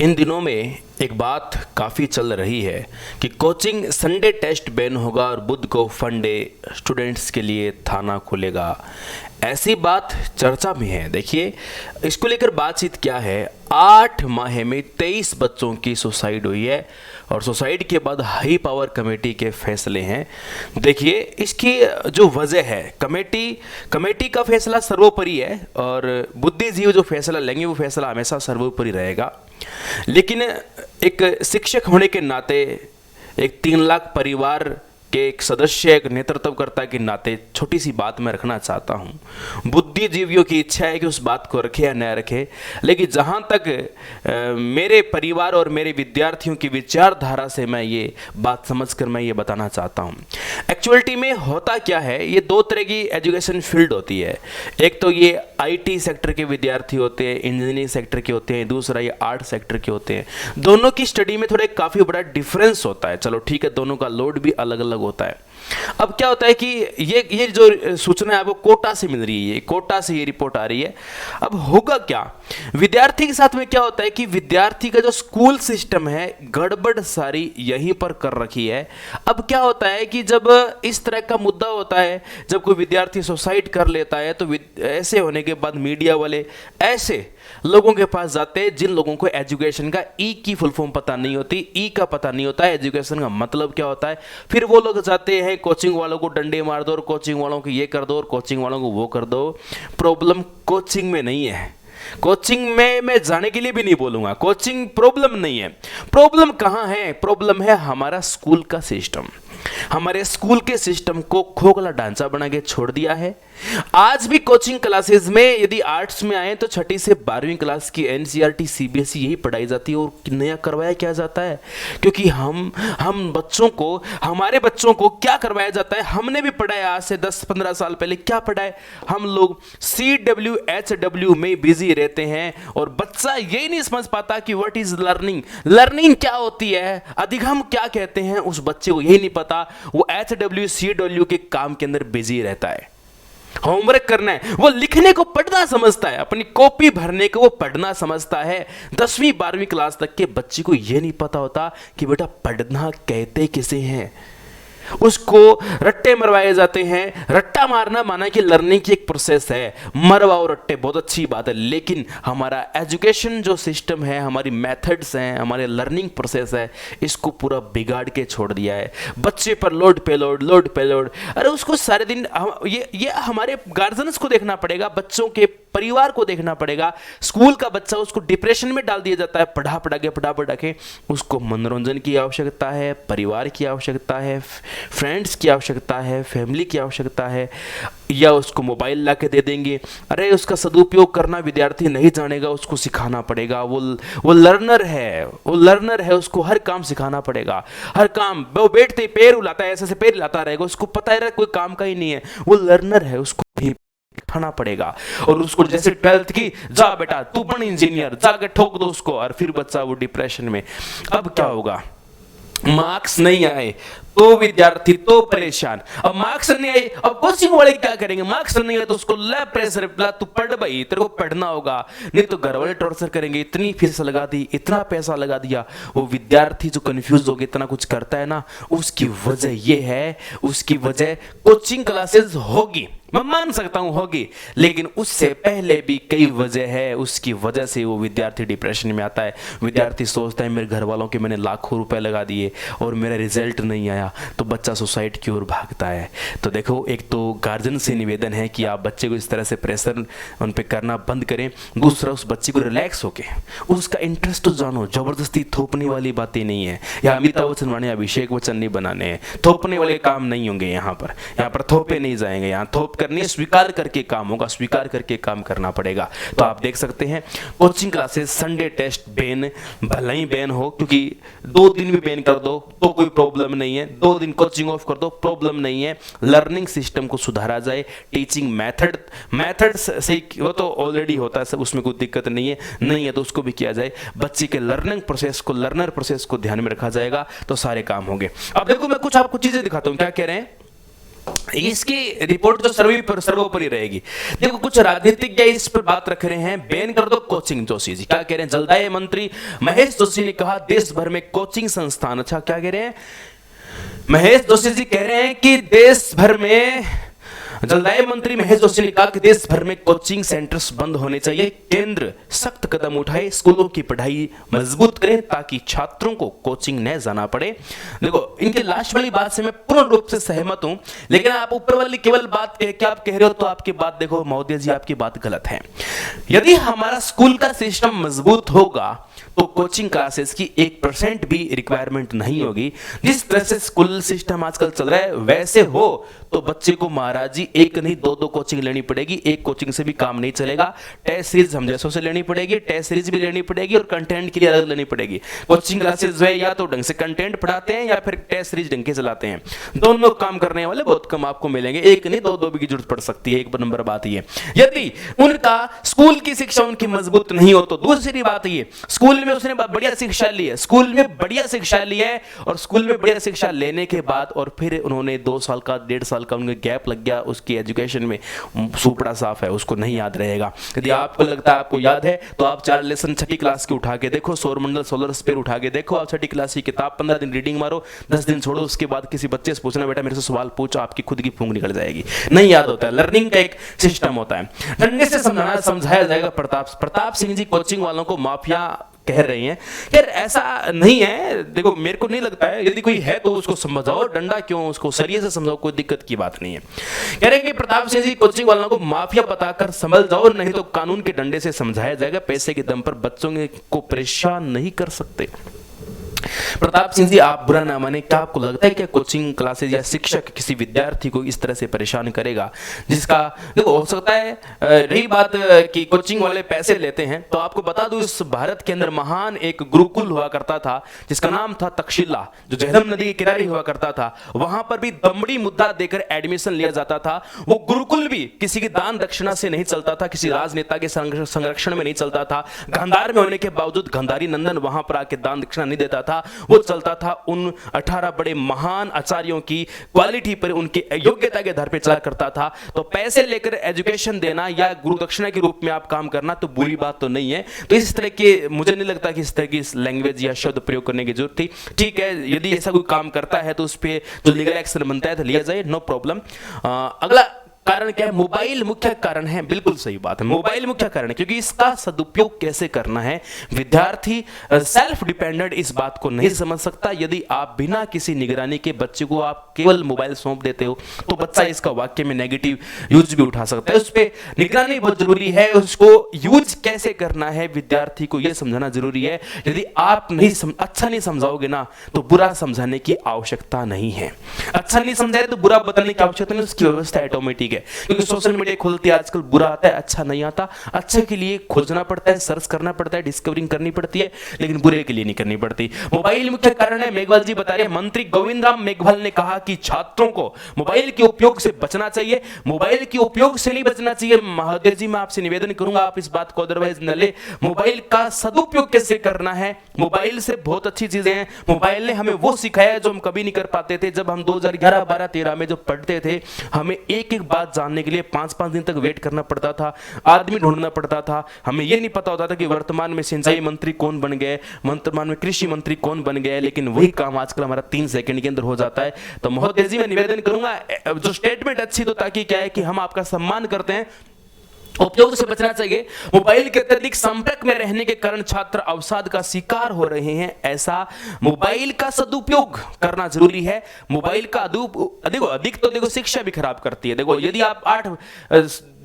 इन दिनों में एक बात काफ़ी चल रही है कि कोचिंग संडे टेस्ट बैन होगा और बुध को फन डे स्टूडेंट्स के लिए थाना खुलेगा। ऐसी बात चर्चा में है। देखिए, इसको लेकर बातचीत क्या है। 8 माह में 23 बच्चों की सुसाइड हुई है और सुसाइड के बाद हाई पावर कमेटी के फैसले हैं। देखिए, इसकी जो वजह है, कमेटी का फैसला सर्वोपरि है और बुद्धिजीवी जो फैसला लेंगे वो फैसला हमेशा सर्वोपरि रहेगा। लेकिन एक शिक्षक होने के नाते, एक 3 लाख परिवार के एक सदस्य, एक नेतृत्वकर्ता के नाते छोटी सी बात मैं रखना चाहता हूँ। बुद्धिजीवियों की इच्छा है कि उस बात को रखे या न रखे, लेकिन जहाँ तक मेरे परिवार और मेरे विद्यार्थियों की विचारधारा से मैं ये बात समझकर मैं ये बताना चाहता हूँ। एक्चुअलिटी में होता क्या है, ये 2 तरह की एजुकेशन फील्ड होती है। एक तो ये IT सेक्टर के विद्यार्थी होते हैं, इंजीनियरिंग सेक्टर के होते हैं, दूसरा ये आर्ट सेक्टर के होते हैं। दोनों की स्टडी में थोड़ा काफ़ी बड़ा डिफरेंस होता है। चलो ठीक है, दोनों का लोड भी अलग अलग होता है। अब क्या होता है कि ये जो सूचना है आपको कोटा से मिल रही है, कोटा से ये रिपोर्ट आ रही है। अब होगा क्या, विद्यार्थी के साथ में क्या होता है कि विद्यार्थी का जो स्कूल सिस्टम है, गड़बड़ सारी यहीं पर कर रखी है। अब क्या होता है कि जब इस तरह का मुद्दा होता है, जब कोई विद्यार्थी सुसाइड कर लेता है, तो ऐसे होने के बाद मीडिया वाले ऐसे लोगों के पास जाते हैं जिन लोगों को एजुकेशन का ई की फुल फॉर्म पता नहीं होती, ई का पता नहीं होता है, एजुकेशन का मतलब क्या होता है। फिर वो लोग जाते हैं, कोचिंग वालों को डंडे मार दो और कोचिंग वालों को ये कर दो और कोचिंग वालों को वो कर दो। प्रॉब्लम कोचिंग में नहीं है, कोचिंग में मैं जाने के लिए भी नहीं बोलूंगा। कोचिंग प्रॉब्लम नहीं है। प्रॉब्लम कहां है? प्रॉब्लम है हमारा स्कूल का सिस्टम। हमारे स्कूल के सिस्टम को खोखला ढांचा बना के छोड़ दिया है। आज भी कोचिंग क्लासेस में यदि आर्ट्स में आए तो 6ठी से 12वीं क्लास की NCERT CBSE यही पढ़ाई जाती है और नया करवाया क्या जाता है। क्योंकि हम बच्चों को, हमारे बच्चों को क्या करवाया जाता है, हमने भी पढ़ाया आज से 10-15 साल पहले। क्या पढ़ाए हम लोग? CW HW में बिजी रहते हैं और बच्चा यही नहीं समझ पाता कि व्हाट इज लर्निंग, लर्निंग क्या होती है, अधिगम क्या कहते हैं, उस बच्चे को यही नहीं पता। वो HW CW के काम के अंदर बिजी रहता है। होमवर्क करना है, वो लिखने को पढ़ना समझता है, अपनी कॉपी भरने को वो पढ़ना समझता है। 10वीं 12वीं क्लास तक के बच्चे को यह नहीं पता होता कि बेटा पढ़ना कहते किसे हैं। उसको रट्टे मरवाए जाते हैं। रट्टा मारना माना कि लर्निंग की एक प्रोसेस है। मरवाओ रट्टे, बहुत अच्छी बात है, लेकिन हमारा एजुकेशन जो सिस्टम है, हमारी मेथड्स हैं, हमारे लर्निंग प्रोसेस है, इसको पूरा बिगाड़ के छोड़ दिया है। बच्चे पर लोड पे लोड, लोड पे लोड। अरे उसको सारे दिन ये हमारे गार्जियंस को देखना पड़ेगा, बच्चों के परिवार को देखना पड़ेगा। स्कूल का बच्चा, उसको डिप्रेशन में डाल दिया जाता है पढ़ा पढ़ा के। उसको मनोरंजन की आवश्यकता है, परिवार की आवश्यकता है, फ्रेंड्स की आवश्यकता है, फैमिली की आवश्यकता है, या उसको मोबाइल ला के दे देंगे। अरे उसका सदुपयोग करना विद्यार्थी नहीं जानेगा, उसको सिखाना पड़ेगा। वो लर्नर है, उसको हर काम सिखाना पड़ेगा। हर काम, वो बैठते ही पैर हिलाता है, ऐसे से पैर हिलाता रहेगा, उसको पता है कोई काम का ही नहीं है। वो लर्नर है, उसको भी खाना पड़ेगा। और उसको जैसे 12th की, जा बेटा तू बन इंजीनियर, जाके ठोक दो उसको, और फिर बच्चा वो डिप्रेशन में। अब क्या होगा? मार्क्स नहीं आए तो विद्यार्थी तो परेशान। अब मार्क्स नहीं आए, अब कोचिंग वाले क्या करेंगे? मार्क्स नहीं आए तो उसको ला प्रेशर, तू पढ़ भाई, तेरे को पढ़ना होगा, नहीं तो घर वाले टॉर्चर करेंगे। इतनी फीस लगा दी, इतना पैसा लगा दिया। वो विद्यार्थी जो कंफ्यूज हो गया, इतना कुछ करता है ना, उसकी वजह ये है, उसकी वजह कोचिंग क्लासेस होगी, मैं मान सकता हूं होगी, लेकिन उससे पहले भी कई वजह है। उसकी वजह से वो विद्यार्थी डिप्रेशन में आता है। विद्यार्थी सोचता है मेरे घर वालों के मैंने लाखों रुपए लगा दिए और मेरा रिजल्ट नहीं आया, तो बच्चा सुसाइड की ओर भागता है। तो देखो, एक तो गार्जियन से निवेदन है कि आप बच्चे को इस तरह से प्रेशर उन पे करना बंद करें। दूसरा, उस बच्चे को रिलैक्स होके उसका इंटरेस्ट तो जानो। जबरदस्ती थोपने वाली बातें नहीं है। या अमिताभ बच्चन बने, अभिषेक बच्चन नहीं बनाने हैं। थोपने वाले काम नहीं होंगे यहाँ पर थोपे नहीं जाएंगे। यहाँ थोप करनी, स्वीकार करके काम होगा, स्वीकार करके काम करना पड़ेगा। तो आप देख सकते हैं, coaching classes Sunday test ban, भले ही बैन हो, क्योंकि 2 दिन भी बैन कर दो तो कोई प्रॉब्लम नहीं है, 2 दिन कोचिंग ऑफ कर दो, प्रॉब्लम नहीं है। लर्निंग सिस्टम को सुधारा जाए, टीचिंग मेथड से, वो तो ऑलरेडी होता है, उसमें कोई दिक्कत नहीं है तो उसको भी किया जाए। बच्चे के लर्निंग प्रोसेस को, लर्नर प्रोसेस को ध्यान में रखा जाएगा तो सारे काम होंगे। अब देखो, मैं कुछ आपको चीजें दिखाता हूं, क्या कह रहे हैं। इसकी रिपोर्ट जो सर्वोपरि रहेगी। देखो कुछ राजनीतिज्ञ इस पर बात रख रहे हैं, बैन कर दो कोचिंग। जोशी जी क्या कह रहे हैं? जलदाय मंत्री महेश जोशी ने कहा देश भर में कोचिंग संस्थान, अच्छा क्या कह रहे हैं? महेश जोशी जी कह रहे हैं कि देश भर में, जलदाय मंत्री महेश जोशी ने कहा कि देश भर में कोचिंग सेंटर्स बंद होने चाहिए। केंद्र सख्त कदम उठाए, स्कूलों की पढ़ाई मजबूत करें ताकि छात्रों को कोचिंग न जाना पड़े। देखो इनके लास्ट वाली बात से मैं पूर्ण रूप से सहमत हूं, लेकिन आप ऊपर वाली केवल बात क्या आप कह रहे हो तो आपकी बात, देखो महोदय जी आपकी बात गलत है। यदि हमारा स्कूल का सिस्टम मजबूत होगा तो कोचिंग क्लासेस की 1% भी रिक्वायरमेंट नहीं होगी। जिस तरह से स्कूल सिस्टम आजकल चल रहा है वैसे हो तो बच्चे को महाराज जी एक नहीं दो कोचिंग लेनी पड़ेगी। एक कोचिंग से भी काम नहीं चलेगा। टेस्ट सीरीज हम जैसों से लेनी पड़ेगी, टेस्ट सीरीज भी लेनी पड़ेगी और कंटेंट के लिए अलग लेनी पड़ेगी। कोचिंग क्लासेस जो है या तो ढंग से कंटेंट पढ़ाते हैं या फिर टेस्ट सीरीज ढंग के चलाते हैं। दोनों काम करने वाले बहुत कम आपको मिलेंगे। एक नहीं दो भी की जरूरत पड़ सकती है। एक नंबर बात ये, यदि उनका स्कूल की शिक्षा उनकी मजबूत नहीं हो तो दूसरी बात ये, स्कूल में उसने बढ़िया शिक्षा ली है, स्कूल में बढ़िया शिक्षा ली है और स्कूल में बढ़िया शिक्षा लेने के बाद और फिर उन्होंने 2 साल का 1.5 साल का उनका गैप लग गया उसकी एजुकेशन में, सुपड़ा साफ है, उसको नहीं याद रहेगा। यदि आपको लगता है आपको याद है तो आप 4 लेसन 6ठी क्लास की उठा के देखो, सौरमंडल सोलर स्फीयर उठा के देखो, आप 6ठी क्लास की किताब 15 दिन रीडिंग मारो, 10 दिन छोड़ो, उसके बाद किसी बच्चे से पूछना बेटा मेरे से सवाल पूछो, आपकी खुद की फूंक निकल जाएगी। नहीं याद होता है। लर्निंग का एक सिस्टम होता है, डंडे से समझाया जाएगा। प्रताप सिंह जी कोचिंग वालों को माफिया कह रही हैं। यार ऐसा नहीं है, देखो मेरे को नहीं लगता है, यदि कोई है तो उसको समझाओ, डंडा क्यों, उसको सरिये से समझाओ, कोई दिक्कत की बात नहीं है। कह रहे हैं कि प्रताप सिंह जी कोचिंग वालों को माफिया बताकर संभल जाओ, नहीं तो कानून के डंडे से समझाया जाएगा। पैसे के दम पर बच्चों को परेशान नहीं कर सकते। प्रताप सिंह जी आप बुरा ना माने, क्या आपको लगता है कि कोचिंग क्लासेस या शिक्षक किसी विद्यार्थी को इस तरह से परेशान करेगा जिसका, देखो हो सकता है रही बात कि कोचिंग वाले पैसे लेते हैं, तो आपको बता दूं इस भारत के अंदर महान एक गुरुकुल हुआ करता था जिसका नाम था तक्षशिला, जो झेलम नदी के किनारे हुआ करता था। वहां पर भी दमड़ी मुद्दा देकर एडमिशन लिया जाता था। वो गुरुकुल भी किसी की दान दक्षिणा से नहीं चलता था, किसी राजनेता के संरक्षण में नहीं चलता था। गांधार में होने के बावजूद गांधारी नंदन वहां पर आके दान दक्षिणा नहीं देता था। वो चलता था उन 18 बड़े महान आचार्यों की क्वालिटी पर, उनकी योग्यता के आधार पर चला करता था। तो पैसे लेकर एजुकेशन देना या गुरु दक्षिणा के रूप में आप काम करना तो बुरी बात तो नहीं है। तो इस तरह के मुझे नहीं लगता कि इस तरह की लैंग्वेज या शब्द प्रयोग करने की जरूरत थी। ठीक है, यदि ऐसा कोई काम करता है तो उस पर जो लीगल एक्शन बनता है तो लिया जाए, नो प्रॉब्लम। अगला कारण क्या है? मोबाइल मुख्य कारण है। बिल्कुल सही बात है, मोबाइल मुख्य कारण है, क्योंकि इसका सदुपयोग कैसे करना है विद्यार्थी सेल्फ डिपेंडेंट इस बात को नहीं समझ सकता। यदि आप बिना किसी निगरानी के बच्चे को आप केवल मोबाइल सौंप देते हो तो बच्चा इसका वाक्य में नेगेटिव यूज भी उठा सकता है। उस पर निगरानी बहुत जरूरी है, उसको यूज कैसे करना है विद्यार्थी को यह समझाना जरूरी है। यदि आप अच्छा नहीं समझाओगे ना तो बुरा समझाने की आवश्यकता नहीं है। अच्छा नहीं समझाए तो बुरा बताने की आवश्यकता नहीं, उसकी व्यवस्था ऑटोमेटिक है। क्योंकि सोशल मीडिया खुलती है आजकल, बुरा आता है अच्छा नहीं आता। अच्छे के लिए खोजना पड़ता है, सर्च करना पड़ता है, डिस्कवरिंग करनी पड़ती है, लेकिन बुरे के लिए नहीं करनी पड़ती। मोबाइल मुख्य कारण है, मेघवाल जी बता रहे हैं। मंत्री गोविंद राम मेघवाल ने कहा कि छात्रों को मोबाइल के उपयोग से बचना चाहिए। मोबाइल के उपयोग से नहीं बचना चाहिए। महादेव जी मैं आपसे निवेदन करूंगा आप इस बात को अदरवाइज न ले। मोबाइल का सदुपयोग कैसे करना है, मोबाइल से बहुत अच्छी चीजें हैं। मोबाइल ने हमें वो सिखाया जो हम कभी नहीं कर पाते थे। जब हम 2011, 12, 13 में जो पढ़ते थे, हमें एक एक बात जानने के लिए 5-5 दिन तक वेट करना पड़ता था, आदमी ढूंढना पड़ता था। हमें यह नहीं पता होता था कि वर्तमान में सिंचाई मंत्री कौन बन गए, वर्तमान में कृषि मंत्री कौन बन गए, लेकिन वही काम आजकल हमारा 3 सेकंड के अंदर हो जाता है। तो महोदय जी मैं निवेदन करूंगा, जो स्टेटमेंट अच्छी तो ताकि क्या है कि हम आपका सम्मान करते हैं, उपयोग से बचना चाहिए। मोबाइल के अत्यधिक संपर्क में रहने के कारण छात्र अवसाद का शिकार हो रहे हैं। ऐसा मोबाइल का सदुपयोग करना जरूरी है। मोबाइल का देखो अधिक तो देखो शिक्षा भी खराब करती है। देखो यदि आप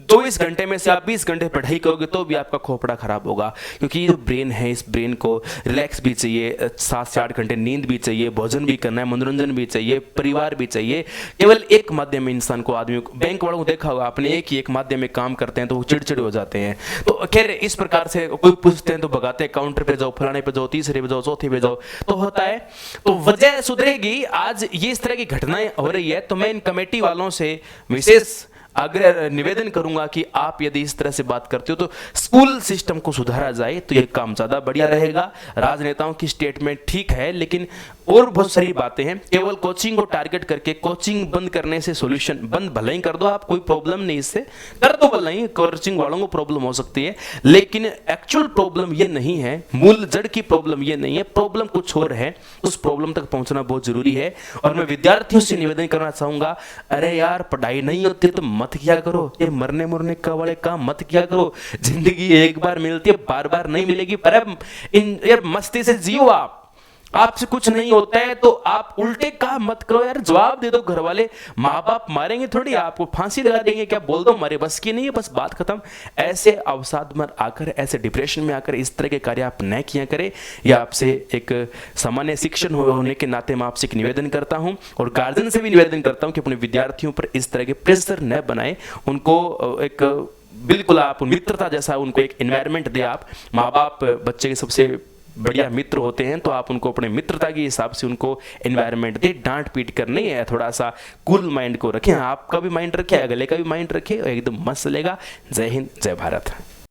24 घंटे में से आप 20 घंटे पढ़ाई करोगे तो भी आपका खोपड़ा खराब होगा, क्योंकि जो ब्रेन है इस ब्रेन को रिलैक्स भी चाहिए, 7 से 8 घंटे नींद भी चाहिए, भोजन भी करना है, मनोरंजन भी चाहिए, परिवार भी चाहिए। केवल एक माध्यम में इंसान को, आदमी को, बैंक वालों को देखा होगा आपने, एक माध्यम में काम करते हैं तो वो चिड़चिड़े हो जाते हैं। तो खैर इस प्रकार से कोई पूछते हैं तो भगाते हैं, काउंटर पे जाओ, फलाने पे जाओ, तीसरे पे जाओ, चौथे पे जाओ, तो होता है। तो वजह सुधरेगी। आज ये इस तरह की घटनाएं हो रही है तो मैं इन कमेटी वालों से विशेष अगर निवेदन करूंगा कि आप यदि इस तरह से बात करते हो तो स्कूल सिस्टम को सुधारा जाए तो ये काम ज़्यादा बढ़िया रहेगा। राजनेताओं की स्टेटमेंट ठीक है, लेकिन और बहुत सारी बातें हैं। केवल कोचिंग को टारगेट करके कोचिंग बंद करने से सॉल्यूशन, बंद भले ही कर दो आप, कोई प्रॉब्लम नहीं, इससे कर दो भले ही, कोचिंग वालों को प्रॉब्लम हो सकती है, लेकिन एक्चुअल प्रॉब्लम ये नहीं है, मूल जड़ की प्रॉब्लम ये नहीं है, प्रॉब्लम कुछ और है। उस प्रॉब्लम तक पहुंचना बहुत जरूरी है। और मैं विद्यार्थियों से निवेदन करना चाहूंगा, अरे यार पढ़ाई नहीं होती तो मत किया करो, ये मरने मुरने का वाले काम मत किया करो। जिंदगी एक बार मिलती है, बार बार नहीं मिलेगी, पर इन यार मस्ती से जियो। आपसे कुछ नहीं होता है तो आप उल्टे काम मत करो यार, जवाब दे दो। घर वाले माँ बाप मारेंगे थोड़ी, आपको फांसी लगा देंगे, क्या बोल दो हमारे बस की नहीं है, बस बात खत्म। ऐसे अवसाद में आकर, ऐसे डिप्रेशन में आकर इस तरह के कार्य आप न किया करें। यह आपसे एक सामान्य शिक्षण होने के नाते मैं आपसे एक निवेदन करता हूं, और गार्जियन से भी निवेदन करता हूं कि अपने विद्यार्थियों पर इस तरह के प्रेशर न बनाए। उनको एक बिल्कुल आप मित्रता जैसा उनको एक एनवायरनमेंट दे। आप माँ बाप बच्चे के सबसे बढ़िया मित्र होते हैं, तो आप उनको अपने मित्रता के हिसाब से उनको एनवायरनमेंट दे, डांट पीट कर नहीं है, थोड़ा सा कूल माइंड को रखें। आपका भी माइंड रखे, अगले का भी माइंड रखे, एकदम मस्त चलेगा। जय हिंद, जय भारत।